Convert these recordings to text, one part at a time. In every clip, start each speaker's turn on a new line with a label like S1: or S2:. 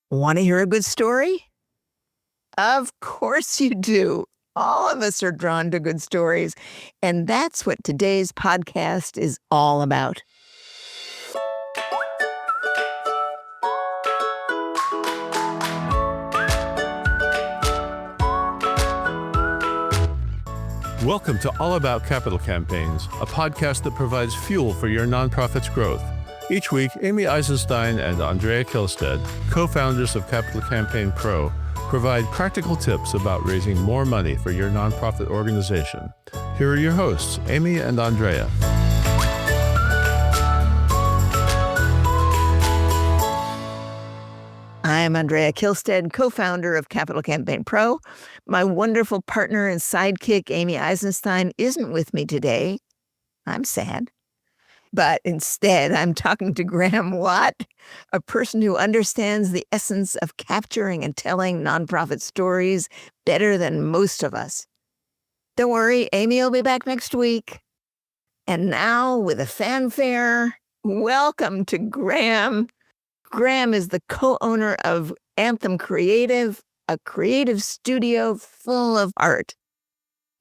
S1: Want to hear a good story? Of course you do. All of us are drawn to good stories, and that's what today's podcast is all about.
S2: Welcome to All About Capital Campaigns, a podcast that provides fuel for your nonprofit's growth. Each week, Amy Eisenstein and Andrea Kihlstedt, co-founders of Capital Campaign Pro, provide practical tips about raising more money for your nonprofit organization. Here are your hosts, Amy and Andrea.
S1: I'm Andrea Kihlstedt, co-founder of Capital Campaign Pro. My wonderful partner and sidekick, Amy Eisenstein, isn't with me today. I'm sad. But instead, I'm talking to Graeme Watt, a person who understands the essence of capturing and telling nonprofit stories better than most of us. Don't worry, Amy will be back next week. And now, with a fanfare, welcome to Graeme. Graeme is the co-owner of Anthem Creative, a creative studio full of art.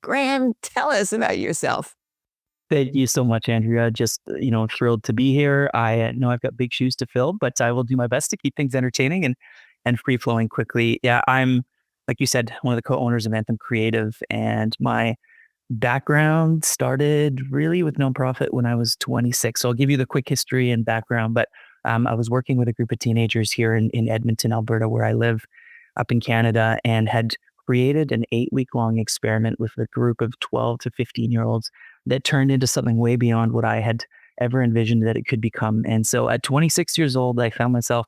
S1: Graeme, tell us about yourself.
S3: Thank you so much, Andrea. Just, thrilled to be here. I know I've got big shoes to fill, but I will do my best to keep things entertaining and free-flowing quickly. Yeah, I'm, like you said, one of the co-owners of Anthem Creative, and my background started really with nonprofit when I was 26. So I'll give you the quick history and background, but I was working with a group of teenagers here in Edmonton, Alberta, where I live up in Canada, and had created an 8-week-long experiment with a group of 12 to 15-year-olds that turned into something way beyond what I had ever envisioned that it could become. And so at 26 years old, I found myself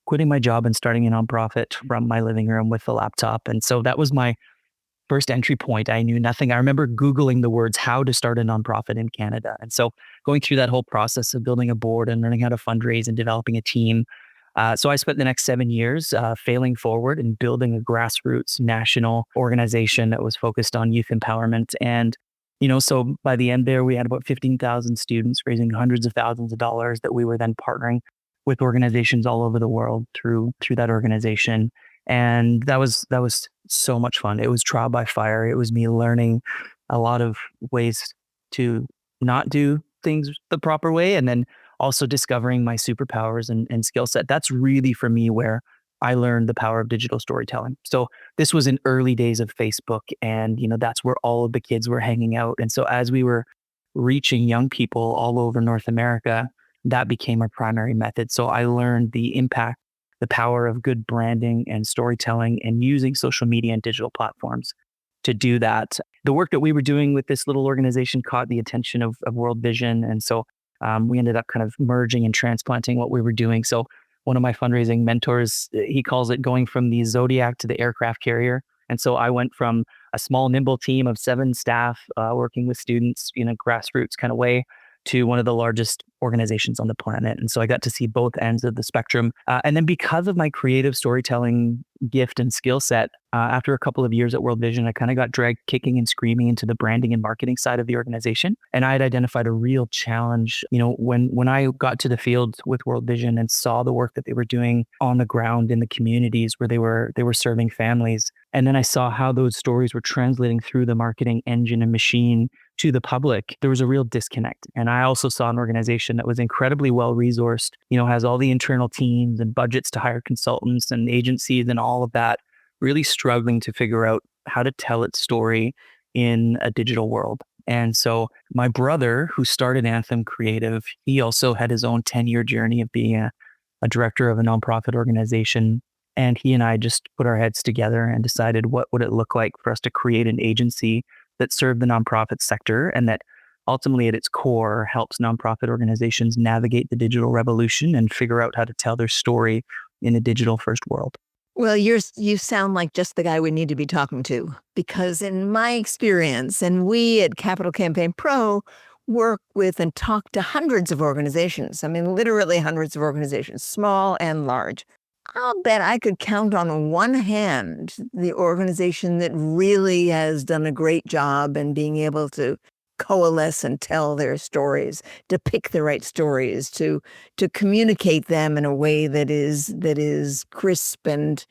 S3: quitting my job and starting a nonprofit from my living room with a laptop. And so that was my first entry point. I knew nothing. I remember Googling the words, how to start a nonprofit in Canada. And so going through that whole process of building a board and learning how to fundraise and developing a team. So I spent the next 7 years failing forward and building a grassroots national organization that was focused on youth empowerment. And, so by the end there, we had about 15,000 students raising hundreds of thousands of dollars that we were then partnering with organizations all over the world through that organization. And that was so much fun. It was trial by fire. It was me learning a lot of ways to not do things the proper way, and then also discovering my superpowers and skill set. That's really for me where I learned the power of digital storytelling. So this was in early days of Facebook, and that's where all of the kids were hanging out. And so as we were reaching young people all over North America, that became our primary method. So I learned the impact, the power of good branding and storytelling, and using social media and digital platforms to do that. The work that we were doing with this little organization caught the attention of World Vision. And so we ended up kind of merging and transplanting what we were doing. So one of my fundraising mentors, he calls it going from the Zodiac to the aircraft carrier. And so I went from a small, nimble team of 7 staff working with students in a grassroots kind of way to one of the largest organizations on the planet. And so I got to see both ends of the spectrum. And then because of my creative storytelling gift and skill set, after a couple of years at World Vision, I kind of got dragged kicking and screaming into the branding and marketing side of the organization. And I had identified a real challenge. When I got to the field with World Vision and saw the work that they were doing on the ground in the communities where they were serving families, and then I saw how those stories were translating through the marketing engine and machine to the public, there was a real disconnect. And I also saw an organization that was incredibly well-resourced, has all the internal teams and budgets to hire consultants and agencies and all of that, really struggling to figure out how to tell its story in a digital world. And so my brother, who started Anthem Creative, he also had his own 10-year journey of being a director of a nonprofit organization. And he and I just put our heads together and decided what would it look like for us to create an agency that served the nonprofit sector and that ultimately at its core helps nonprofit organizations navigate the digital revolution and figure out how to tell their story in a digital first world.
S1: Well, you sound like just the guy we need to be talking to, because in my experience, and we at Capital Campaign Pro work with and talk to hundreds of organizations. I mean, literally hundreds of organizations, small and large. I'll bet I could count on one hand the organization that really has done a great job in being able to coalesce and tell their stories, to pick the right stories, to communicate them in a way that is crisp and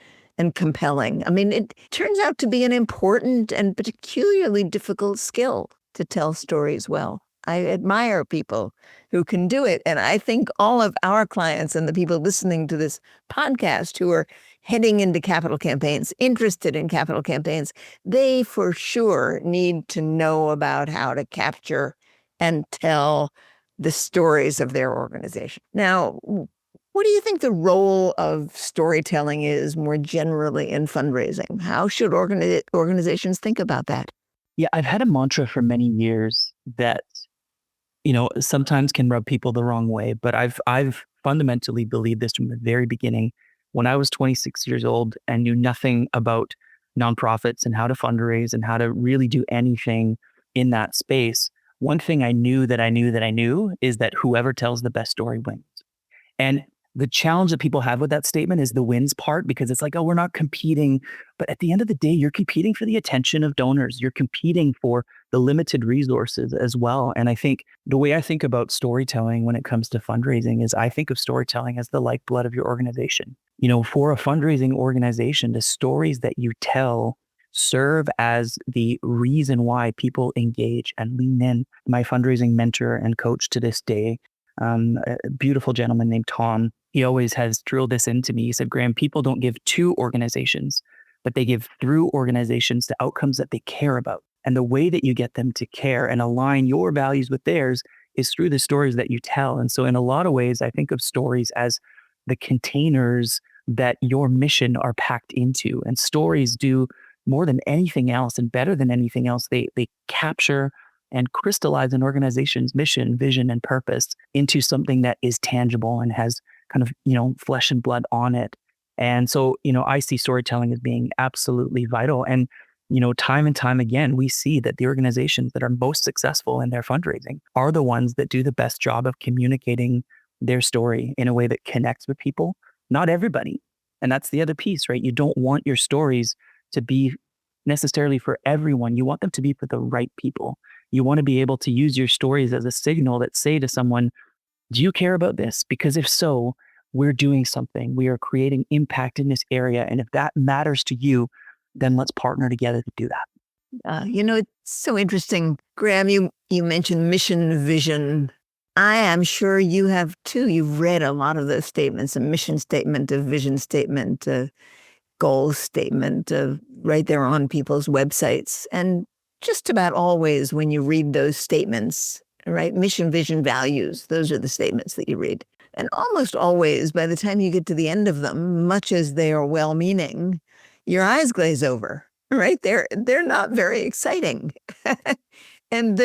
S1: compelling. I mean, it turns out to be an important and particularly difficult skill to tell stories well. I admire people who can do it. And I think all of our clients and the people listening to this podcast who are heading into capital campaigns, interested in capital campaigns, they for sure need to know about how to capture and tell the stories of their organization. Now, what do you think the role of storytelling is more generally in fundraising? How should organizations think about that?
S3: Yeah, I've had a mantra for many years that sometimes can rub people the wrong way, but I've fundamentally believed this from the very beginning. When I was 26 years old and knew nothing about nonprofits and how to fundraise and how to really do anything in that space, one thing I knew is that whoever tells the best story wins. And the challenge that people have with that statement is the wins part, because it's like, oh, we're not competing. But at the end of the day, you're competing for the attention of donors. You're competing for the limited resources as well. And I think the way I think about storytelling when it comes to fundraising is I think of storytelling as the lifeblood of your organization. For a fundraising organization, the stories that you tell serve as the reason why people engage and lean in. My fundraising mentor and coach to this day, a beautiful gentleman named Tom, he always has drilled this into me. He said, Graeme, people don't give to organizations, but they give through organizations to outcomes that they care about. And the way that you get them to care and align your values with theirs is through the stories that you tell. And so in a lot of ways, I think of stories as the containers that your mission are packed into. And stories do more than anything else and better than anything else. They capture and crystallize an organization's mission, vision, and purpose into something that is tangible and has kind of, flesh and blood on it. And so, I see storytelling as being absolutely vital. And, time and time again, we see that the organizations that are most successful in their fundraising are the ones that do the best job of communicating their story in a way that connects with people. Not everybody. And that's the other piece, right? You don't want your stories to be necessarily for everyone. You want them to be for the right people. You want to be able to use your stories as a signal that say to someone, do you care about this? Because if so, we're doing something. We are creating impact in this area. And if that matters to you, then let's partner together to do that.
S1: It's so interesting. Graeme, you mentioned mission, vision. I am sure you have too. You've read a lot of those statements, a mission statement, a vision statement, a goal statement, right there on people's websites. And just about always when you read those statements, right? Mission, vision, values, those are the statements that you read. And almost always, by the time you get to the end of them, much as they are well-meaning, your eyes glaze over, right? They're not very exciting. And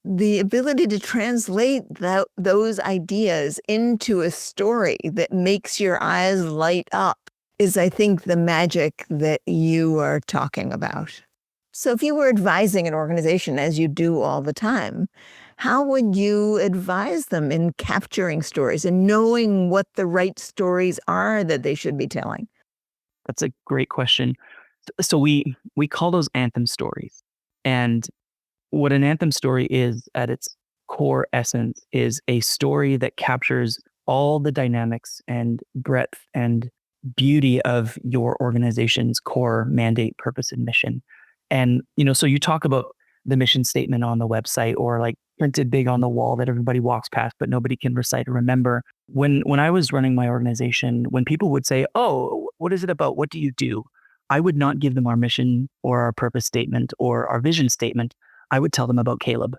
S1: the ability to translate those ideas into a story that makes your eyes light up is, I think, the magic that you are talking about. So if you were advising an organization, as you do all the time, how would you advise them in capturing stories and knowing what the right stories are that they should be telling?
S3: That's a great question. So we call those anthem stories. And what an anthem story is at its core essence is a story that captures all the dynamics and breadth and beauty of your organization's core mandate, purpose, and mission. And, so you talk about the mission statement on the website or like printed big on the wall that everybody walks past, but nobody can recite or remember. When I was running my organization, when people would say, oh, what is it about? What do you do? I would not give them our mission or our purpose statement or our vision statement. I would tell them about Caleb.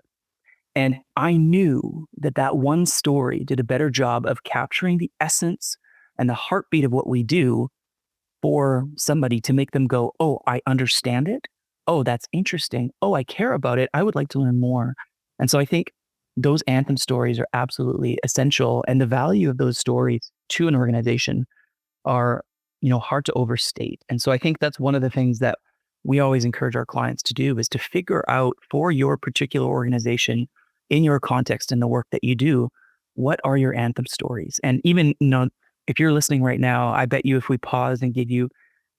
S3: And I knew that one story did a better job of capturing the essence and the heartbeat of what we do for somebody to make them go, oh, I understand it. Oh, that's interesting. Oh, I care about it. I would like to learn more. And so I think those anthem stories are absolutely essential. And the value of those stories to an organization are, hard to overstate. And so I think that's one of the things that we always encourage our clients to do is to figure out for your particular organization in your context and the work that you do, what are your anthem stories? And even, if you're listening right now, I bet you if we pause and give you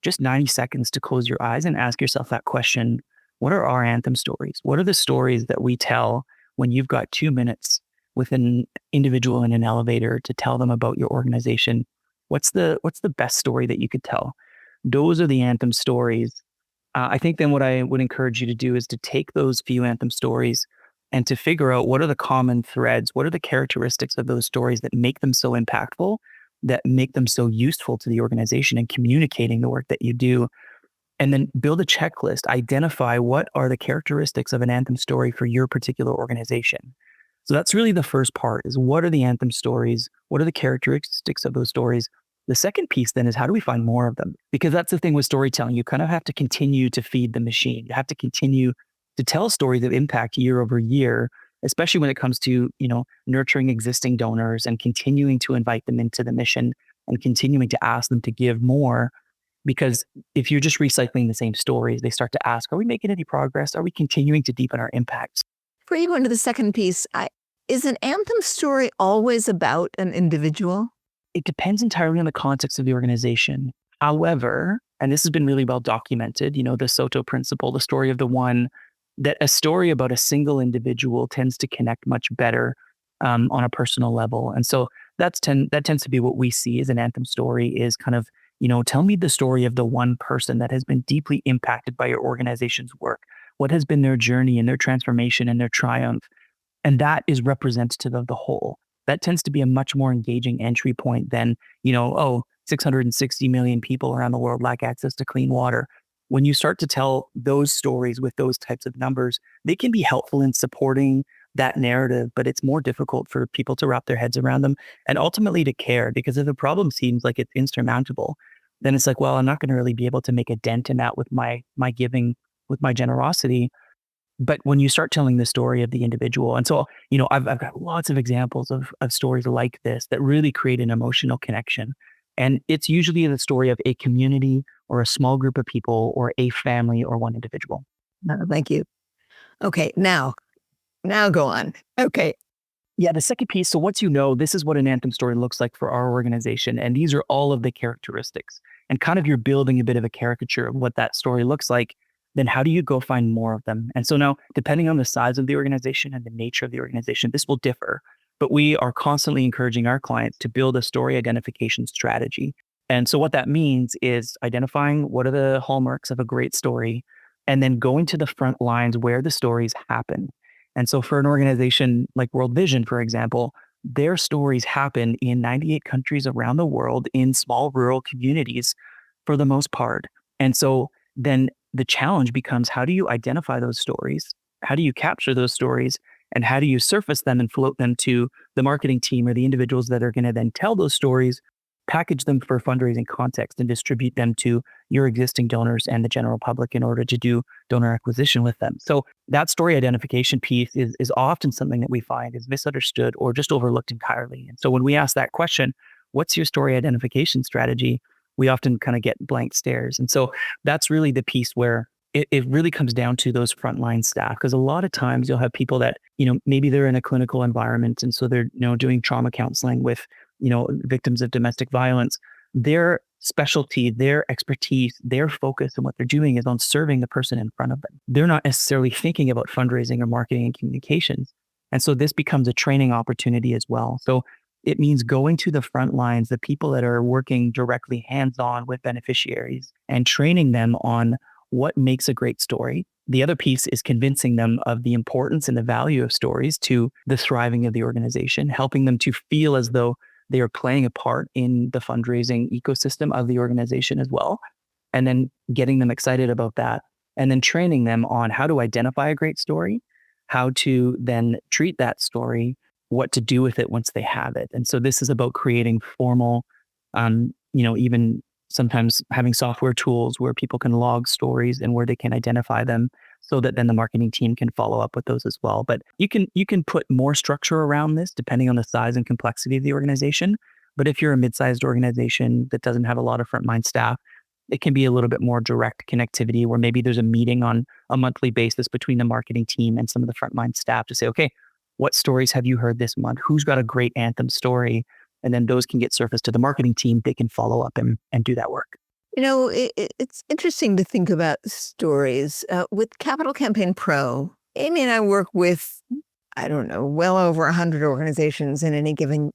S3: just 90 seconds to close your eyes and ask yourself that question, what are our anthem stories? What are the stories that we tell when you've got 2 minutes with an individual in an elevator to tell them about your organization, what's the best story that you could tell? Those are the Anthem stories. I think then what I would encourage you to do is to take those few Anthem stories and to figure out what are the common threads, what are the characteristics of those stories that make them so impactful, that make them so useful to the organization and communicating the work that you do. And then build a checklist, identify what are the characteristics of an Anthem story for your particular organization. So that's really the first part, is what are the Anthem stories? What are the characteristics of those stories? The second piece then is, how do we find more of them? Because that's the thing with storytelling. You kind of have to continue to feed the machine. You have to continue to tell stories of impact year over year, especially when it comes to, nurturing existing donors and continuing to invite them into the mission and continuing to ask them to give more. Because if you're just recycling the same stories, they start to ask, are we making any progress? Are we continuing to deepen our impact?
S1: Before you go into the second piece, is an Anthem story always about an individual?
S3: It depends entirely on the context of the organization. However, and this has been really well documented, the Soto principle, the story of the one, that a story about a single individual tends to connect much better on a personal level. And so that tends to be what we see as an Anthem story, is kind of, tell me the story of the one person that has been deeply impacted by your organization's work. What has been their journey and their transformation and their triumph? And that is representative of the whole. That tends to be a much more engaging entry point than, 660 million people around the world lack access to clean water. When you start to tell those stories with those types of numbers, they can be helpful in supporting that narrative, but it's more difficult for people to wrap their heads around them and ultimately to care. Because if the problem seems like it's insurmountable, then it's like, well, I'm not going to really be able to make a dent in that with my giving, with my generosity. But when you start telling the story of the individual, and so, I've got lots of examples of stories like this that really create an emotional connection. And it's usually the story of a community or a small group of people or a family or one individual.
S1: Thank you. Okay, now go on. Okay.
S3: Yeah, the second piece. So once this is what an Anthem story looks like for our organization. And these are all of the characteristics. And kind of you're building a bit of a caricature of what that story looks like. Then how do you go find more of them? And so now, depending on the size of the organization and the nature of the organization, this will differ. But we are constantly encouraging our clients to build a story identification strategy. And so what that means is identifying what are the hallmarks of a great story, and then going to the front lines where the stories happen. And so for an organization like World Vision, for example, their stories happen in 98 countries around the world in small rural communities for the most part. And so then the challenge becomes, how do you identify those stories? How do you capture those stories? And how do you surface them and float them to the marketing team or the individuals that are going to then tell those stories, package them for fundraising context, and distribute them to your existing donors and the general public in order to do donor acquisition with them? So that story identification piece is often something that we find is misunderstood or just overlooked entirely. And so when we ask that question, what's your story identification strategy? We often kind of get blank stares. And so that's really the piece where it really comes down to those frontline staff. Because a lot of times you'll have people that, maybe they're in a clinical environment. And so they're, doing trauma counseling with, victims of domestic violence. Their specialty, their expertise, their focus and what they're doing is on serving the person in front of them. They're not necessarily thinking about fundraising or marketing and communications. And so this becomes a training opportunity as well. So it means going to the front lines, the people that are working directly hands-on with beneficiaries, and training them on what makes a great story. The other piece is convincing them of the importance and the value of stories to the thriving of the organization, helping them to feel as though they are playing a part in the fundraising ecosystem of the organization as well. And then getting them excited about that. And then training them on how to identify a great story, how to then treat that story, what to do with it once they have it. And so this is about creating formal, even sometimes having software tools where people can log stories and where they can identify them, so that then the marketing team can follow up with those as well. But you can put more structure around this depending on the size and complexity of the organization. But if you're a mid-sized organization that doesn't have a lot of frontline staff, it can be a little bit more direct connectivity, where maybe there's a meeting on a monthly basis between the marketing team and some of the frontline staff to say, okay, what stories have you heard this month? Who's got a great Anthem story? And then those can get surfaced to the marketing team. They can follow up and do that work.
S1: It's interesting to think about stories. With Capital Campaign Pro, Amy and I work with I don't know, well over 100 organizations in any given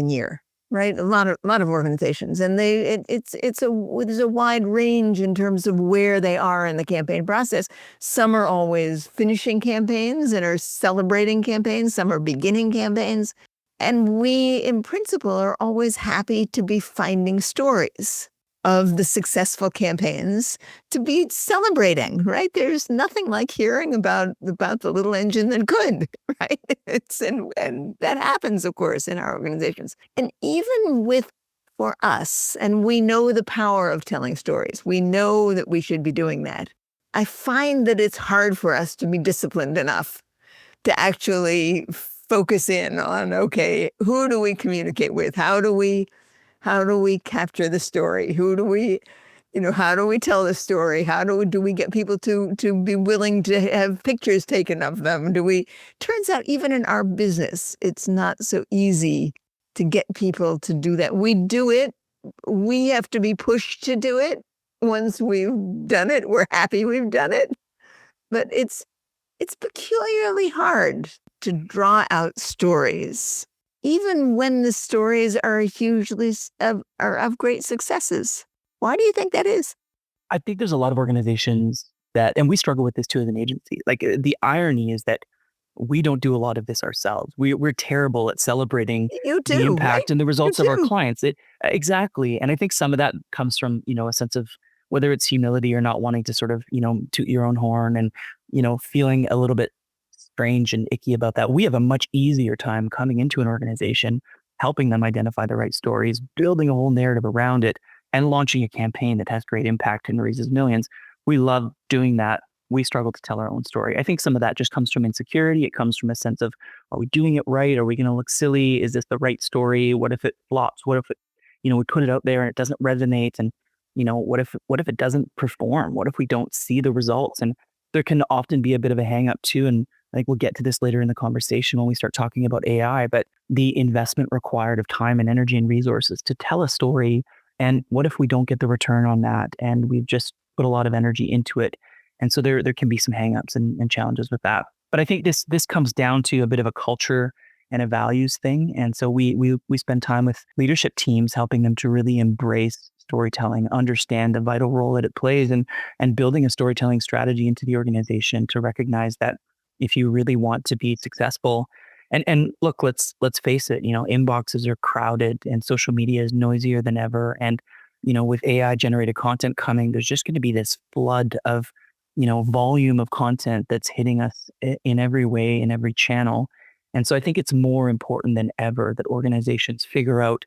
S1: year, right? A lot of organizations, and there's a wide range in terms of where they are in the campaign process. Some are always finishing campaigns and are celebrating campaigns. Some are beginning campaigns, and we, in principle, are always happy to be finding stories of the successful campaigns to be celebrating, right? There's nothing like hearing about the little engine that could, right? And that happens, of course, in our organizations. And even for us, and we know the power of telling stories. We know that we should be doing that. I find that it's hard for us to be disciplined enough to actually focus in on, okay, who do we communicate with? How do we capture the story? How do we tell the story? How do we get people to be willing to have pictures taken of them? Turns out even in our business, it's not so easy to get people to do that. We do it. We have to be pushed to do it. Once we've done it, we're happy we've done it. But it's peculiarly hard to draw out stories, even when the stories are hugely are of great successes. Why do you think that is?
S3: I think there's a lot of organizations and we struggle with this too as an agency. Like the irony is that we don't do a lot of this ourselves. We're terrible at celebrating
S1: You
S3: the
S1: too,
S3: impact
S1: right?
S3: and the results
S1: You
S3: of our
S1: too.
S3: clients. Exactly. And I think some of that comes from, a sense of whether it's humility or not wanting to sort of, toot your own horn and, feeling a little bit strange and icky about that. We have a much easier time coming into an organization, helping them identify the right stories, building a whole narrative around it, and launching a campaign that has great impact and raises millions. We love doing that. We struggle to tell our own story. I think some of that just comes from insecurity. It comes from a sense of, are we doing it right? Are we going to look silly? Is this the right story? What if it flops? What if we put it out there and it doesn't resonate? And, what if it doesn't perform? What if we don't see the results? And there can often be a bit of a hang up too. And I think we'll get to this later in the conversation when we start talking about AI, but the investment required of time and energy and resources to tell a story. And what if we don't get the return on that? And we've just put a lot of energy into it. And so there can be some hangups and challenges with that. But I think this comes down to a bit of a culture and a values thing. And so we spend time with leadership teams, helping them to really embrace storytelling, understand the vital role that it plays, and building a storytelling strategy into the organization to recognize that if you really want to be successful, and look, let's face it, inboxes are crowded and social media is noisier than ever. And, with AI generated content coming, there's just going to be this flood of, volume of content that's hitting us in every way, in every channel. And so I think it's more important than ever that organizations figure out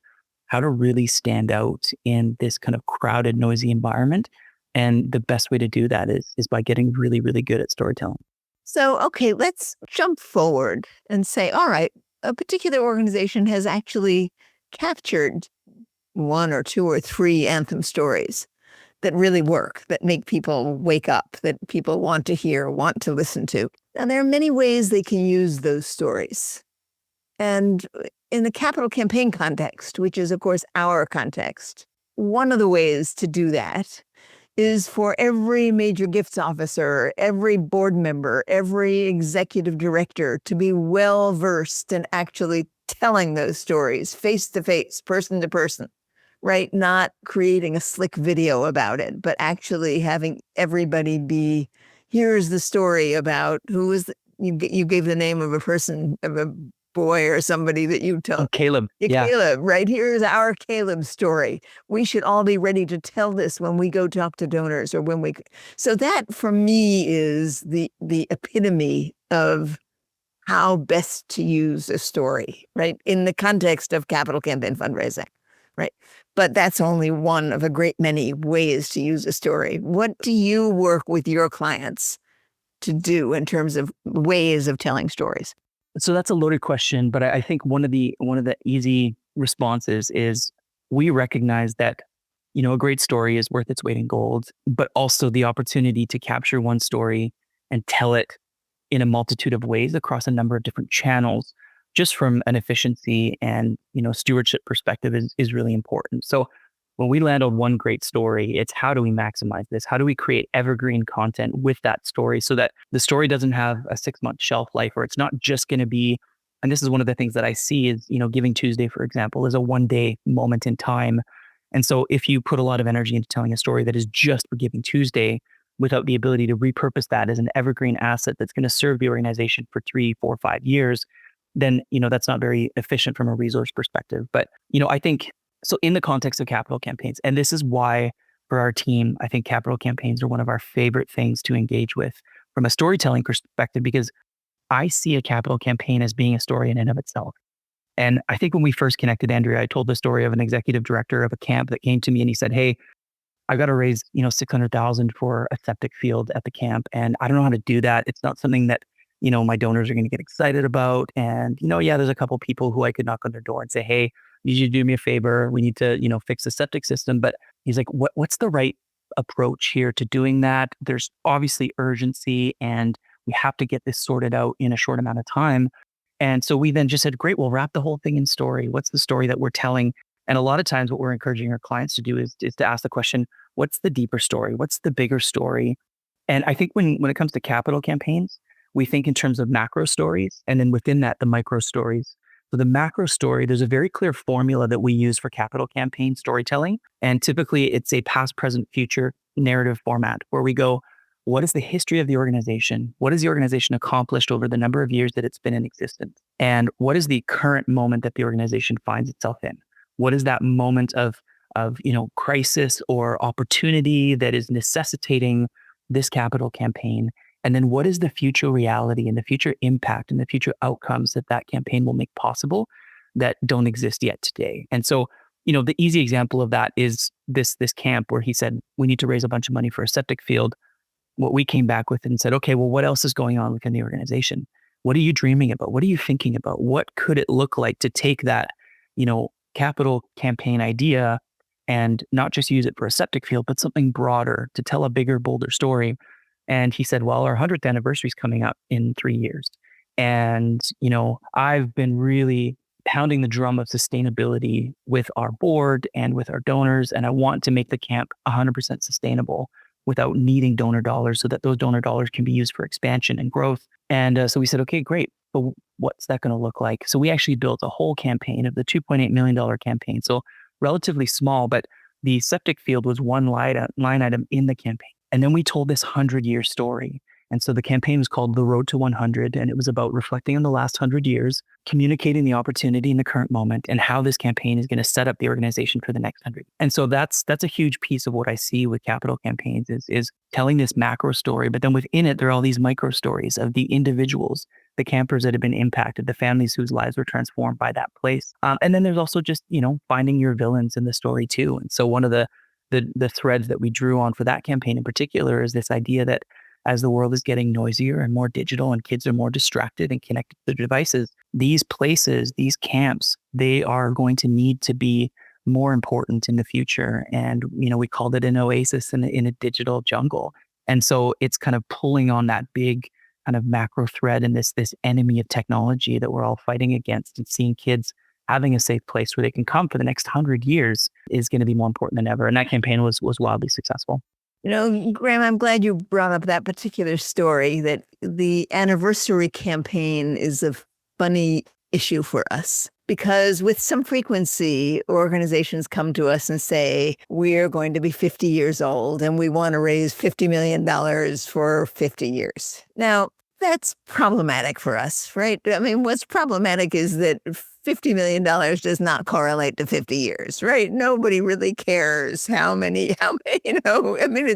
S3: how to really stand out in this kind of crowded, noisy environment. And the best way to do that is by getting really, really good at storytelling.
S1: So, okay, let's jump forward and say, all right, a particular organization has actually captured one or two or three anthem stories that really work, that make people wake up, that people want to hear, want to listen to. Now, there are many ways they can use those stories. And in the capital campaign context, which is, of course, our context, one of the ways to do that is for every major gifts officer, every board member, every executive director to be well versed in actually telling those stories face to face, person to person, right? Not creating a slick video about it, but actually having everybody be, here's the story about who is, you gave the name of a person, of a boy or somebody that you tell.
S3: Caleb. Yeah.
S1: Caleb, right? Here's our Caleb story. We should all be ready to tell this when we go talk to donors or when we. So that for me is the epitome of how best to use a story, right? In the context of capital campaign fundraising, right? But that's only one of a great many ways to use a story. What do you work with your clients to do in terms of ways of telling stories?
S3: So that's a loaded question, but I think one of the easy responses is we recognize that, a great story is worth its weight in gold, but also the opportunity to capture one story and tell it in a multitude of ways across a number of different channels, just from an efficiency and, stewardship perspective is really important. So when we land on one great story, it's how do we maximize this? How do we create evergreen content with that story so that the story doesn't have a 6-month shelf life, or it's not just going to be, and this is one of the things that I see is, Giving Tuesday, for example, is a one-day moment in time. And so if you put a lot of energy into telling a story that is just for Giving Tuesday, without the ability to repurpose that as an evergreen asset that's going to serve the organization for 3, 4, 5 years, then, that's not very efficient from a resource perspective. But, I think, so in the context of capital campaigns, and this is why for our team, I think capital campaigns are one of our favorite things to engage with from a storytelling perspective, because I see a capital campaign as being a story in and of itself. And I think when we first connected, Andrea, I told the story of an executive director of a camp that came to me and he said, "Hey, I've got to raise, 600,000 for a septic field at the camp. And I don't know how to do that. It's not something that, my donors are going to get excited about. And, yeah, there's a couple people who I could knock on their door and say, hey, you should do me a favor. We need to, fix the septic system." But he's like, what's the right approach here to doing that? There's obviously urgency and we have to get this sorted out in a short amount of time. And so we then just said, great, we'll wrap the whole thing in story. What's the story that we're telling? And a lot of times what we're encouraging our clients to do is to ask the question, what's the deeper story? What's the bigger story? And I think when it comes to capital campaigns, we think in terms of macro stories, and then within that, the micro stories. So the macro story, there's a very clear formula that we use for capital campaign storytelling. And typically it's a past, present, future narrative format where we go, what is the history of the organization? What has the organization accomplished over the number of years that it's been in existence? And what is the current moment that the organization finds itself in? What is that moment of crisis or opportunity that is necessitating this capital campaign? And then what is the future reality and the future impact and the future outcomes that that campaign will make possible that don't exist yet today? And so, the easy example of that is this camp where he said, we need to raise a bunch of money for a septic field. What we came back with and said, okay, well, what else is going on within the organization? What are you dreaming about? What are you thinking about? What could it look like to take that, capital campaign idea and not just use it for a septic field, but something broader to tell a bigger, bolder story? And he said, well, our 100th anniversary is coming up in 3 years. And, I've been really pounding the drum of sustainability with our board and with our donors. And I want to make the camp 100% sustainable without needing donor dollars so that those donor dollars can be used for expansion and growth. And so we said, okay, great. But what's that going to look like? So we actually built a whole campaign of the $2.8 million campaign. So relatively small, but the septic field was one line item in the campaign. And then we told this 100-year story. And so the campaign was called The Road to 100. And it was about reflecting on the last 100 years, communicating the opportunity in the current moment, and how this campaign is going to set up the organization for the next 100. And so that's a huge piece of what I see with capital campaigns is telling this macro story. But then within it, there are all these micro stories of the individuals, the campers that have been impacted, the families whose lives were transformed by that place. And then there's also just, finding your villains in the story too. And so one of the threads that we drew on for that campaign in particular is this idea that as the world is getting noisier and more digital and kids are more distracted and connected to their devices, these places, these camps, they are going to need to be more important in the future. And, we called it an oasis in a digital jungle. And so it's kind of pulling on that big kind of macro thread and this enemy of technology that we're all fighting against, and seeing kids having a safe place where they can come for the next 100 years is going to be more important than ever. And that campaign was wildly successful.
S1: Graeme, I'm glad you brought up that particular story, that the anniversary campaign is a funny issue for us. Because with some frequency, organizations come to us and say, we're going to be 50 years old and we want to raise $50 million for 50 years. Now, that's problematic for us, right? I mean, what's problematic is that $50 million does not correlate to 50 years, right? Nobody really cares how many, I mean,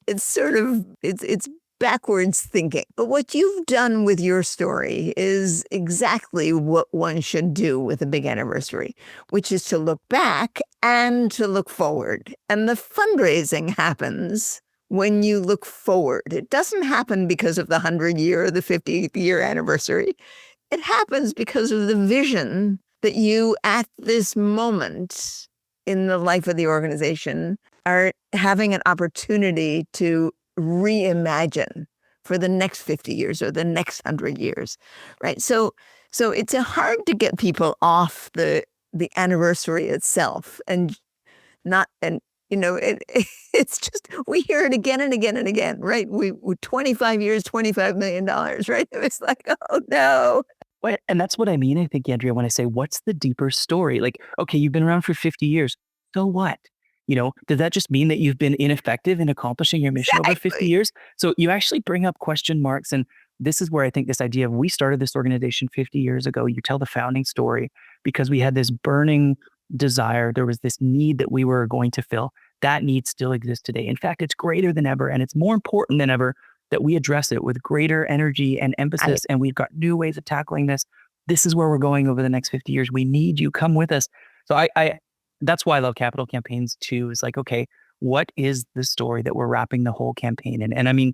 S1: it's sort of, it's backwards thinking. But what you've done with your story is exactly what one should do with a big anniversary, which is to look back and to look forward. And the fundraising happens when you look forward. It doesn't happen because of the 100-year or the 50-year anniversary. It happens because of the vision that you, at this moment in the life of the organization, are having an opportunity to reimagine for the next 50 years or the next 100 years, right? So it's hard to get people off the anniversary itself and not, and it's just, we hear it again and again and again, right? We 25 years, $25 million, right? It's like, oh no.
S3: Well, and that's what I mean, I think, Andrea, when I say, what's the deeper story? Like, okay, you've been around for 50 years. So what? Does that just mean that you've been ineffective in accomplishing your mission over 50
S1: Exactly.
S3: years? So you actually bring up question marks. And this is where I think this idea of, we started this organization 50 years ago. You tell the founding story because we had this burning desire. There was this need that we were going to fill. That need still exists today. In fact, it's greater than ever. And it's more important than ever that we address it with greater energy and emphasis. And we've got new ways of tackling this. This is where we're going over the next 50 years. We need you. Come with us. So I that's why I love capital campaigns too. Is like, okay, what is the story that we're wrapping the whole campaign in? And I mean,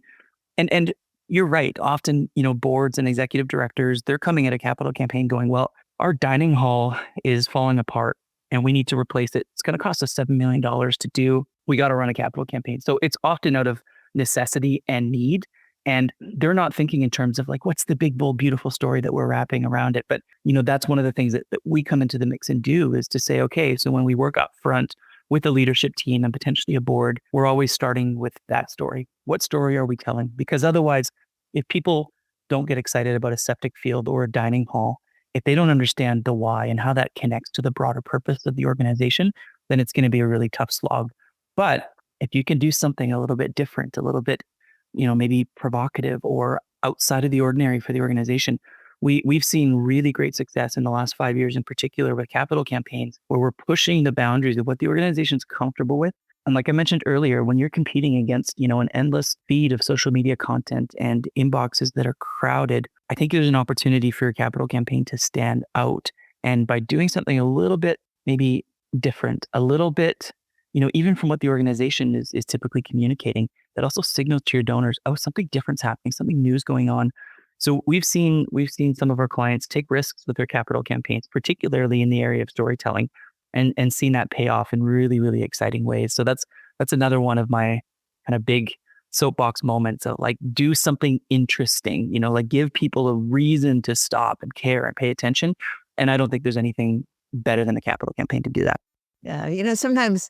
S3: and you're right. Often, boards and executive directors, they're coming at a capital campaign going, well, our dining hall is falling apart and we need to replace it. It's going to cost us $7 million to do. We got to run a capital campaign. So it's often out of necessity and need. And they're not thinking in terms of like, what's the big, bold, beautiful story that we're wrapping around it? But, that's one of the things that we come into the mix and do, is to say, okay, so when we work up front with a leadership team and potentially a board, we're always starting with that story. What story are we telling? Because otherwise, if people don't get excited about a septic field or a dining hall, if they don't understand the why and how that connects to the broader purpose of the organization, then it's going to be a really tough slog. But if you can do something a little bit different, a little bit, maybe provocative or outside of the ordinary for the organization, we've seen really great success in the last 5 years, in particular with capital campaigns, where we're pushing the boundaries of what the organization's comfortable with. And like I mentioned earlier, when you're competing against, an endless feed of social media content and inboxes that are crowded, I think there's an opportunity for your capital campaign to stand out. And by doing something a little bit maybe different, a little bit, even from what the organization is typically communicating, that also signals to your donors, oh, something different's happening, something new is going on. So we've seen some of our clients take risks with their capital campaigns, particularly in the area of storytelling, and seen that pay off in really, really exciting ways. So that's another one of my kind of big soapbox moments of like, do something interesting, like give people a reason to stop and care and pay attention. And I don't think there's anything better than a capital campaign to do that.
S1: Yeah. Sometimes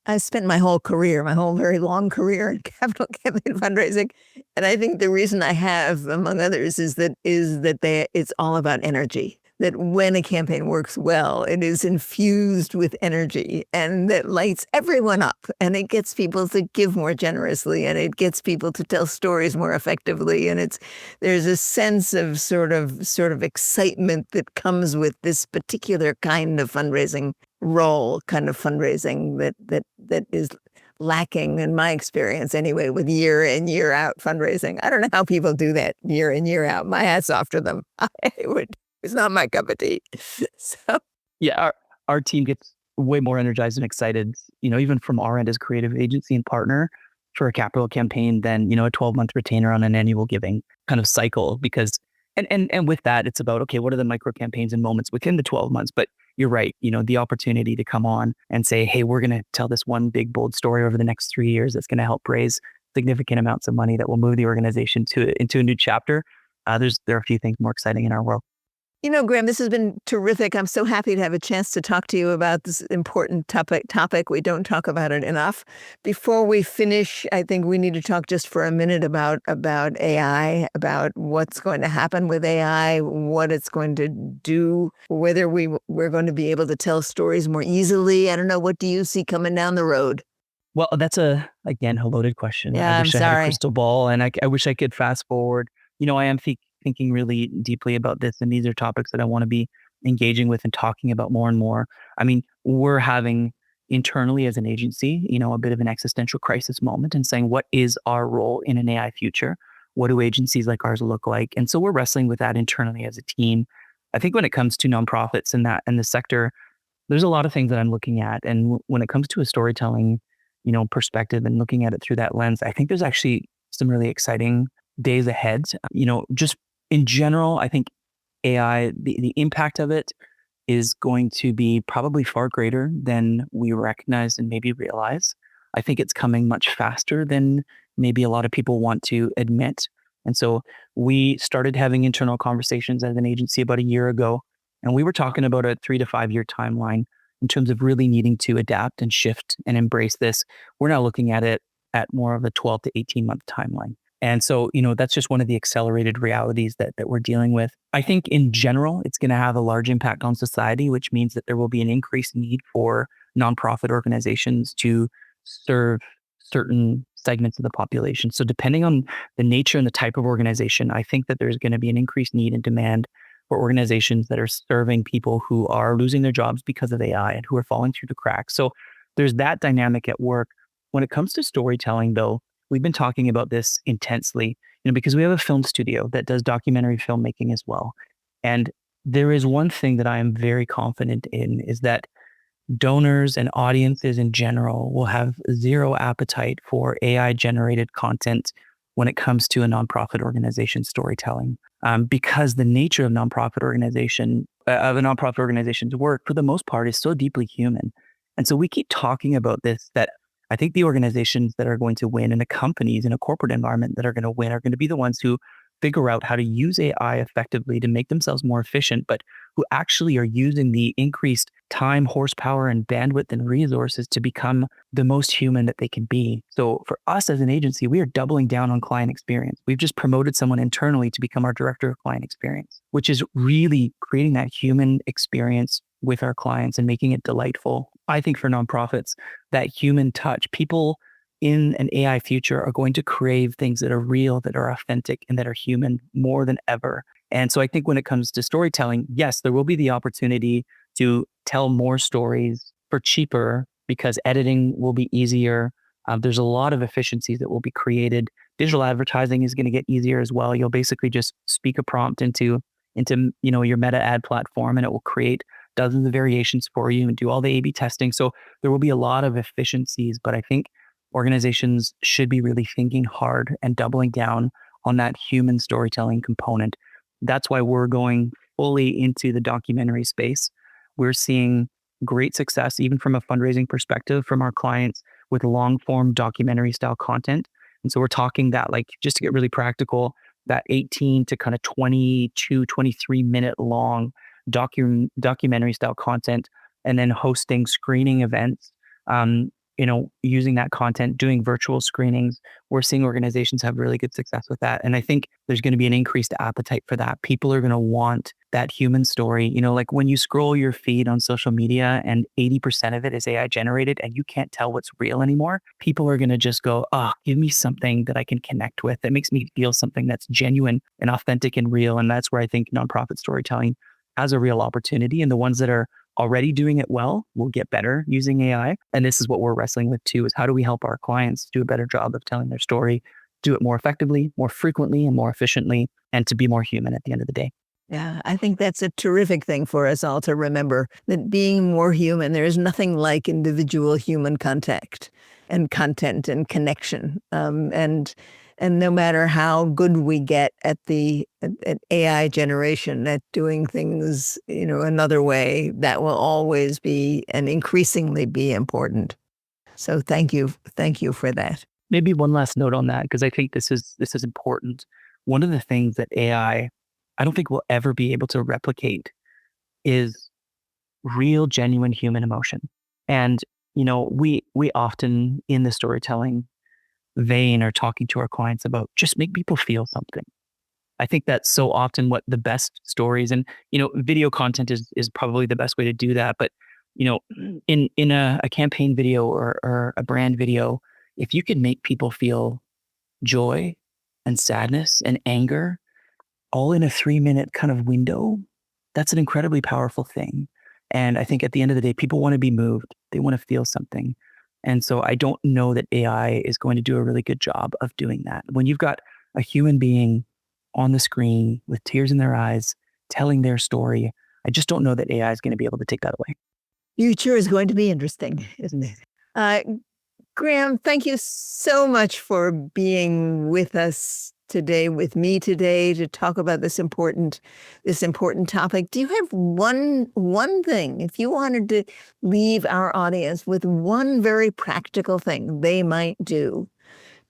S1: I spent my whole very long career in capital campaign fundraising. And I think the reason I have, among others, is that it's all about energy. That when a campaign works well, it is infused with energy and that lights everyone up, and it gets people to give more generously, and it gets people to tell stories more effectively. And there's a sense of sort of excitement that comes with this particular kind of fundraising role, kind of fundraising that is lacking, in my experience anyway, with year in, year out fundraising. I don't know how people do that year in, year out. My hat's off to them. It's not my cup of tea. So
S3: Yeah, our team gets way more energized and excited, even from our end as creative agency and partner for a capital campaign than, a 12-month retainer on an annual giving kind of cycle. Because, and with that, it's about, okay, what are the micro campaigns and moments within the 12 months? But you're right, the opportunity to come on and say, hey, we're going to tell this one big, bold story over the next 3 years that's going to help raise significant amounts of money that will move the organization into a new chapter. There are a few things more exciting in our world.
S1: Graeme, this has been terrific. I'm so happy to have a chance to talk to you about this important topic. We don't talk about it enough. Before we finish, I think we need to talk just for a minute about AI, about what's going to happen with AI, what it's going to do, whether we're going to be able to tell stories more easily. I don't know. What do you see coming down the road?
S3: Well, that's again, a loaded question.
S1: Yeah,
S3: I wish
S1: I'm
S3: I had a
S1: sorry.
S3: crystal ball, and I wish I could fast forward. I am thinking really deeply about this, and these are topics that I want to be engaging with and talking about more and more. I mean, we're having internally as an agency, a bit of an existential crisis moment and saying, what is our role in an AI future? What do agencies like ours look like? And so we're wrestling with that internally as a team. I think when it comes to nonprofits and the sector, there's a lot of things that I'm looking at. And when it comes to a storytelling, perspective and looking at it through that lens, I think there's actually some really exciting days ahead. Just in general, I think AI, the impact of it is going to be probably far greater than we recognize and maybe realize. I think it's coming much faster than maybe a lot of people want to admit. And so we started having internal conversations as an agency about a year ago, and we were talking about a 3 to 5 year timeline. in terms of really needing to adapt and shift and embrace this, we're now looking at it at more of a 12 to 18 month timeline. And so, that's just one of the accelerated realities that we're dealing with. I think in general, it's going to have a large impact on society, which means that there will be an increased need for nonprofit organizations to serve certain segments of the population. So depending on the nature and the type of organization, I think that there's going to be an increased need and demand for organizations that are serving people who are losing their jobs because of AI and who are falling through the cracks. So there's that dynamic at work. When it comes to storytelling, though, we've been talking about this intensely, because we have a film studio that does documentary filmmaking as well. And there is one thing that I am very confident in is that donors and audiences in general will have zero appetite for AI generated content when it comes to a nonprofit organization storytelling. Because the nature of a nonprofit organization's work, for the most part, is so deeply human. And so we keep talking about this, that I think the organizations that are going to win and the companies in a corporate environment that are going to win are going to be the ones who figure out how to use AI effectively to make themselves more efficient, but who actually are using the increased time, horsepower, and bandwidth and resources to become the most human that they can be. So for us as an agency, we are doubling down on client experience. We've just promoted someone internally to become our director of client experience, which is really creating that human experience with our clients and making it delightful. I think for nonprofits, that human touch, people in an AI future are going to crave things that are real, that are authentic, and that are human more than ever. And so I think when it comes to storytelling, yes, there will be the opportunity to tell more stories for cheaper because editing will be easier. There's a lot of efficiencies that will be created. Digital advertising is going to get easier as well. You'll basically just speak a prompt into your meta ad platform, and it will create dozens of variations for you and do all the A/B testing. So there will be a lot of efficiencies, but I think organizations should be really thinking hard and doubling down on that human storytelling component. That's why we're going fully into the documentary space. We're seeing great success, even from a fundraising perspective, from our clients with long form documentary style content. And so we're talking that, like, just to get really practical, that 18 to kind of 22, 23 minute long documentary style content, and then hosting screening events, using that content, doing virtual screenings. We're seeing organizations have really good success with that. And I think there's going to be an increased appetite for that. People are going to want that human story. Like when you scroll your feed on social media and 80% of it is AI generated and you can't tell what's real anymore, people are going to just go, oh, give me something that I can connect with, that makes me feel something that's genuine and authentic and real. And that's where I think nonprofit storytelling has a real opportunity. And the ones that are already doing it well will get better using AI. And this is what we're wrestling with too, is how do we help our clients do a better job of telling their story, do it more effectively, more frequently, and more efficiently, and to be more human at the end of the day.
S1: Yeah, I think that's a terrific thing for us all to remember, that being more human, there is nothing like individual human contact and content and connection. And no matter how good we get at at AI generation, at doing things, another way, that will always be and increasingly be important. So thank you for that.
S3: Maybe one last note on that, because I think this is important. One of the things that AI, I don't think will ever be able to replicate, is real, genuine human emotion. And we often in the storytelling vein are talking to our clients about just make people feel something. I think that's so often what the best stories, and video content is probably the best way to do that. But in a campaign video or a brand video, if you can make people feel joy and sadness and anger all in a 3-minute kind of window, that's an incredibly powerful thing. And I think at the end of the day, people want to be moved. They want to feel something. And so I don't know that AI is going to do a really good job of doing that. When you've got a human being on the screen with tears in their eyes, telling their story, I just don't know that AI is going to be able to take that away.
S1: Future is going to be interesting, isn't it? Graeme, thank you so much for being with us today, with me today, to talk about this important topic. Do you have one thing, if you wanted to leave our audience with one very practical thing they might do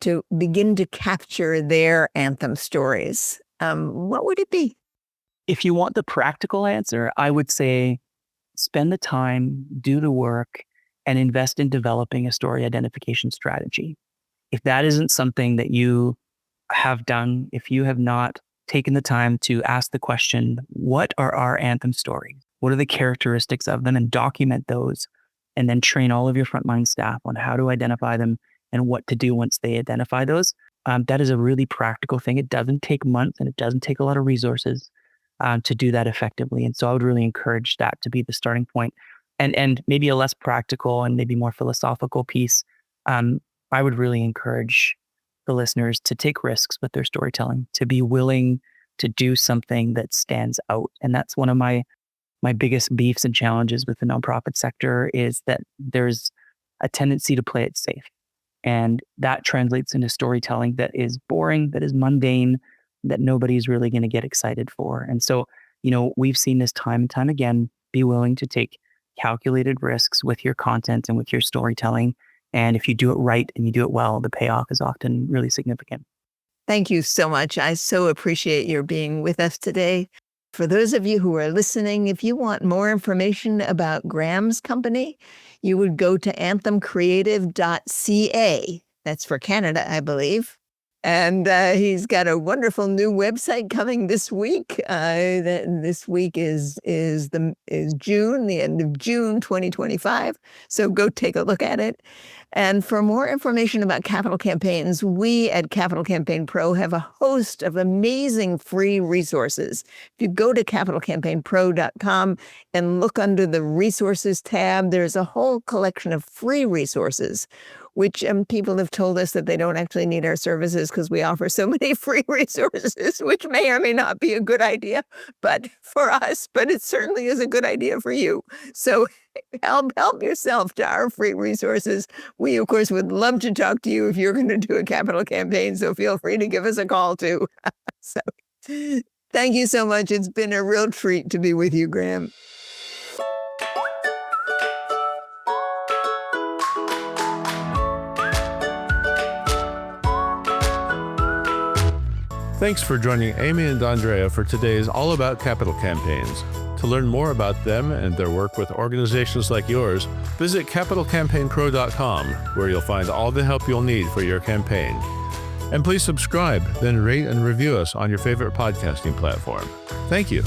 S1: to begin to capture their anthem stories, what would it be?
S3: If you want the practical answer, I would say spend the time, do the work, and invest in developing a story identification strategy. If that isn't something that you have done, if you have not taken the time to ask the question, what are our Anthem stories? What are the characteristics of them, and document those, and then train all of your frontline staff on how to identify them and what to do once they identify those. That is a really practical thing. It doesn't take months and it doesn't take a lot of resources to do that effectively. And so I would really encourage that to be the starting point. And maybe a less practical and maybe more philosophical piece. I would really encourage the listeners to take risks with their storytelling, to be willing to do something that stands out. And that's one of my biggest beefs and challenges with the nonprofit sector, is that there's a tendency to play it safe. And that translates into storytelling that is boring, that is mundane, that nobody's really going to get excited for. And so, we've seen this time and time again. Be willing to take calculated risks with your content and with your storytelling. And if you do it right and you do it well, the payoff is often really significant.
S1: Thank you so much. I so appreciate your being with us today. For those of you who are listening, if you want more information about Graeme's company, you would go to anthemcreative.ca. That's for Canada, I believe. And he's got a wonderful new website coming this week. This week is June, the end of June 2025. So go take a look at it. And for more information about capital campaigns, we at Capital Campaign Pro have a host of amazing free resources. If you go to capitalcampaignpro.com and look under the resources tab, there's a whole collection of free resources, which people have told us that they don't actually need our services because we offer so many free resources, which may or may not be a good idea, but for us, but it certainly is a good idea for you. So help yourself to our free resources. We, of course, would love to talk to you if you're going to do a capital campaign, so feel free to give us a call too. So thank you so much. It's been a real treat to be with you, Graeme.
S2: Thanks for joining Amy and Andrea for today's All About Capital Campaigns. To learn more about them and their work with organizations like yours, visit capitalcampaignpro.com, where you'll find all the help you'll need for your campaign. And please subscribe, then rate and review us on your favorite podcasting platform. Thank you.